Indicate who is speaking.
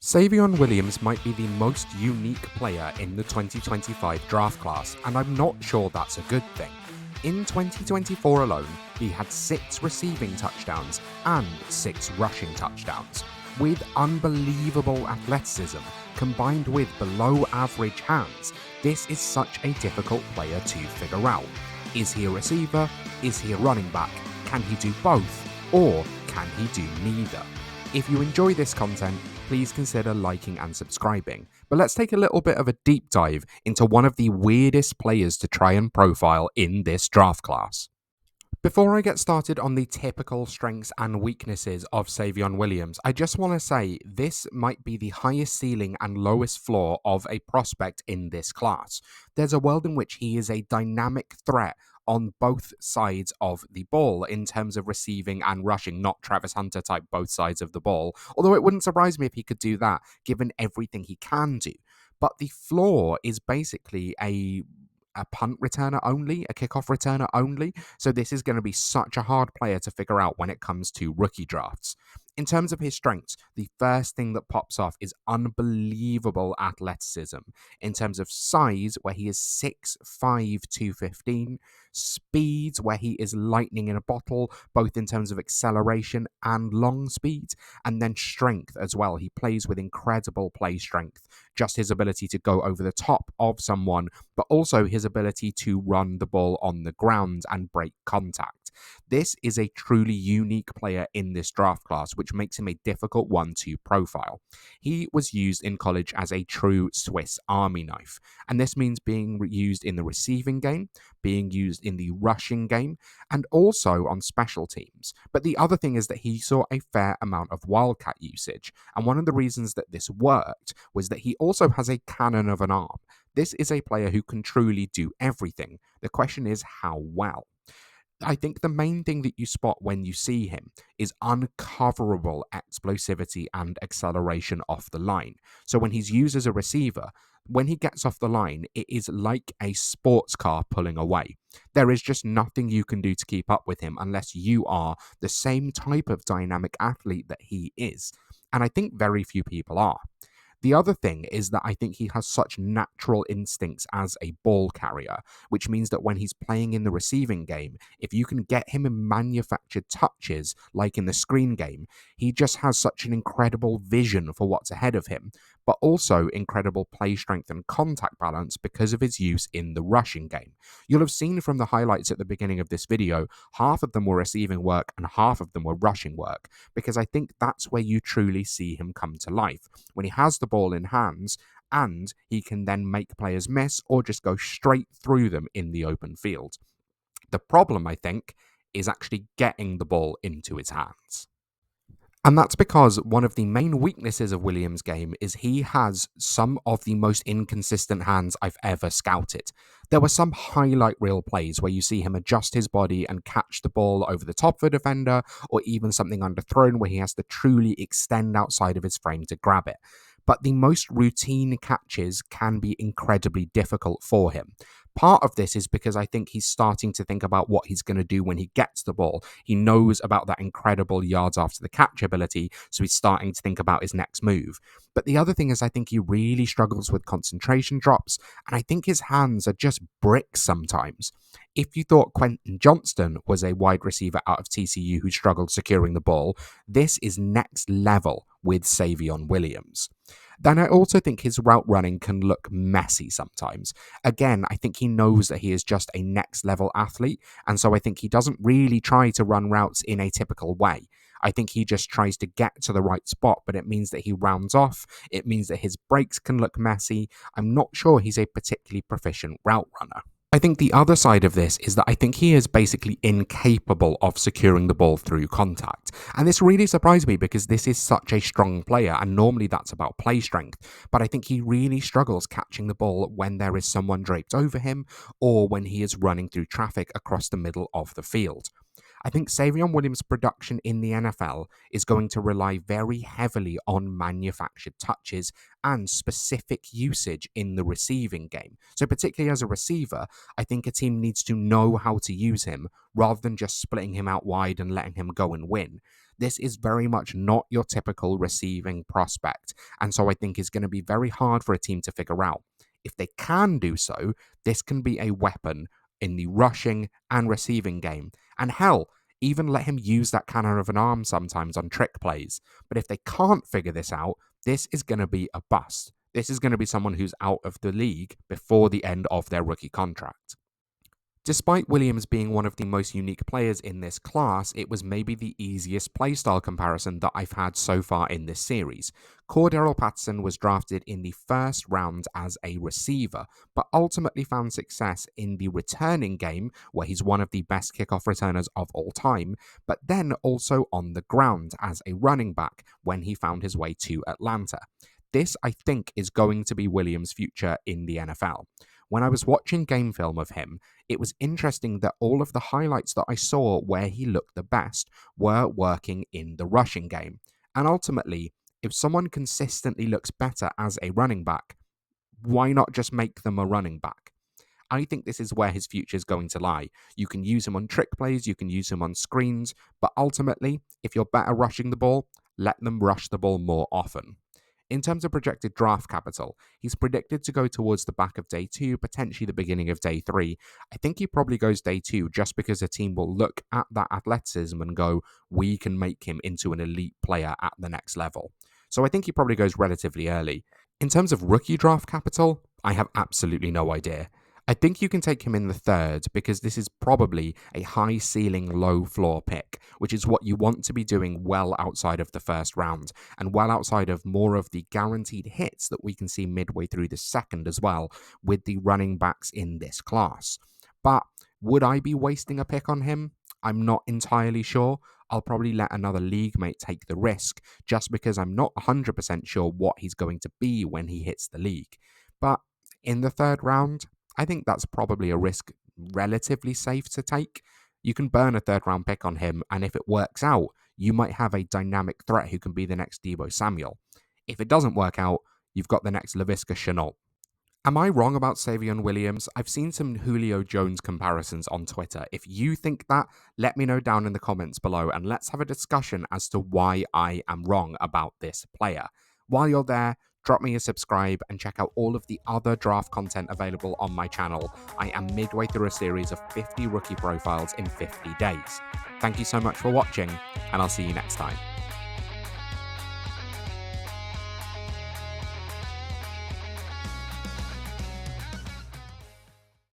Speaker 1: Savion Williams might be the most unique player in the 2025 draft class, and I'm not sure that's a good thing. In 2024 alone, he had 6 receiving touchdowns and 6 rushing touchdowns. With unbelievable athleticism combined with below average hands, this is such a difficult player to figure out. Is he a receiver? Is he a running back? Can he do both? Or can he do neither? If you enjoy this content, please consider liking and subscribing. But let's take a little bit of a deep dive into one of the weirdest players to try and profile in this draft class. Before I get started on the typical strengths and weaknesses of Savion Williams, I just want to say this might be the highest ceiling and lowest floor of a prospect in this class. There's a world in which he is a dynamic threat on both sides of the ball in terms of receiving and rushing, not Travis Hunter type both sides of the ball, although it wouldn't surprise me if he could do that given everything he can do. But the floor is basically a punt returner only, a kickoff returner only. So this is going to be such a hard player to figure out when it comes to rookie drafts. In terms of his strengths, the first thing that pops off is unbelievable athleticism. In terms of size, where he is 6'5", 215, speed, where he is lightning in a bottle, both in terms of acceleration and long speed, and then strength as well. He plays with incredible play strength, just his ability to go over the top of someone, but also his ability to run the ball on the ground and break contact. This is a truly unique player in this draft class, which makes him a difficult one to profile. He was used in college as a true Swiss Army knife, and this means being used in the receiving game, being used in the rushing game, and also on special teams. But the other thing is that he saw a fair amount of wildcat usage, and one of the reasons that this worked was that he also has a cannon of an arm. This is a player who can truly do everything. The question is how well. I think the main thing that you spot when you see him is uncoverable explosivity and acceleration off the line. So when he's used as a receiver, when he gets off the line, it is like a sports car pulling away. There is just nothing you can do to keep up with him unless you are the same type of dynamic athlete that he is. And I think very few people are. The other thing is that I think he has such natural instincts as a ball carrier, which means that when he's playing in the receiving game, if you can get him in manufactured touches, like in the screen game, he just has such an incredible vision for what's ahead of him, but also incredible play strength and contact balance because of his use in the rushing game. You'll have seen from the highlights at the beginning of this video, half of them were receiving work and half of them were rushing work, because I think that's where you truly see him come to life. When he has the ball in hands and he can then make players miss or just go straight through them in the open field. The problem, I think, is actually getting the ball into his hands. And that's because one of the main weaknesses of Williams' game is he has some of the most inconsistent hands I've ever scouted. There were some highlight reel plays where you see him adjust his body and catch the ball over the top of a defender, or even something underthrown where he has to truly extend outside of his frame to grab it. But the most routine catches can be incredibly difficult for him. Part of this is because I think he's starting to think about what he's going to do when he gets the ball. He knows about that incredible yards after the catch ability, so he's starting to think about his next move. But the other thing is I think he really struggles with concentration drops, and I think his hands are just bricks sometimes. If you thought Quentin Johnston was a wide receiver out of TCU who struggled securing the ball, this is next level with Savion Williams. Then I also think his route running can look messy sometimes. Again, I think he knows that he is just a next level athlete, and so I think he doesn't really try to run routes in a typical way. I think he just tries to get to the right spot, but it means that he rounds off. It means that his breaks can look messy. I'm not sure he's a particularly proficient route runner. I think the other side of this is that I think he is basically incapable of securing the ball through contact. And this really surprised me because this is such a strong player, and normally that's about play strength. But I think he really struggles catching the ball when there is someone draped over him or when he is running through traffic across the middle of the field. I think Savion Williams' production in the NFL is going to rely very heavily on manufactured touches and specific usage in the receiving game. So, particularly as a receiver, I think a team needs to know how to use him rather than just splitting him out wide and letting him go and win. This is very much not your typical receiving prospect, and so I think is going to be very hard for a team to figure out. If they can do so, this can be a weapon in the rushing and receiving game. And hell, even let him use that cannon of an arm sometimes on trick plays. But if they can't figure this out, this is going to be a bust. This is going to be someone who's out of the league before the end of their rookie contract. Despite Williams being one of the most unique players in this class, it was maybe the easiest playstyle comparison that I've had so far in this series. Cordero Patterson was drafted in the first round as a receiver, but ultimately found success in the returning game, where he's one of the best kickoff returners of all time, but then also on the ground as a running back when he found his way to Atlanta. This, I think, is going to be Williams' future in the NFL. When I was watching game film of him, it was interesting that all of the highlights that I saw where he looked the best were working in the rushing game. And ultimately, if someone consistently looks better as a running back, why not just make them a running back? I think this is where his future is going to lie. You can use him on trick plays, you can use him on screens, but ultimately, if you're better rushing the ball, let them rush the ball more often. In terms of projected draft capital, he's predicted to go towards the back of day 2, potentially the beginning of day 3. I think he probably goes day 2 just because a team will look at that athleticism and go, we can make him into an elite player at the next level. So I think he probably goes relatively early. In terms of rookie draft capital, I have absolutely no idea. I think you can take him in the 3rd because this is probably a high ceiling, low floor pick, which is what you want to be doing well outside of the 1st round and well outside of more of the guaranteed hits that we can see midway through the 2nd as well with the running backs in this class. But would I be wasting a pick on him? I'm not entirely sure. I'll probably let another league mate take the risk just because I'm not 100% sure what he's going to be when he hits the league. But in the 3rd round, I think that's probably a risk relatively safe to take. You can burn a 3rd round pick on him, and if it works out, you might have a dynamic threat who can be the next Deebo Samuel. If it doesn't work out, you've got the next Laviska Shenault. Am I wrong about Savion Williams? I've seen some Julio Jones comparisons on Twitter. If you think that, let me know down in the comments below, and let's have a discussion as to why I am wrong about this player. While you're there, drop me a subscribe and check out all of the other draft content available on my channel. I am midway through a series of 50 rookie profiles in 50 days. Thank you so much for watching, and I'll see you next time.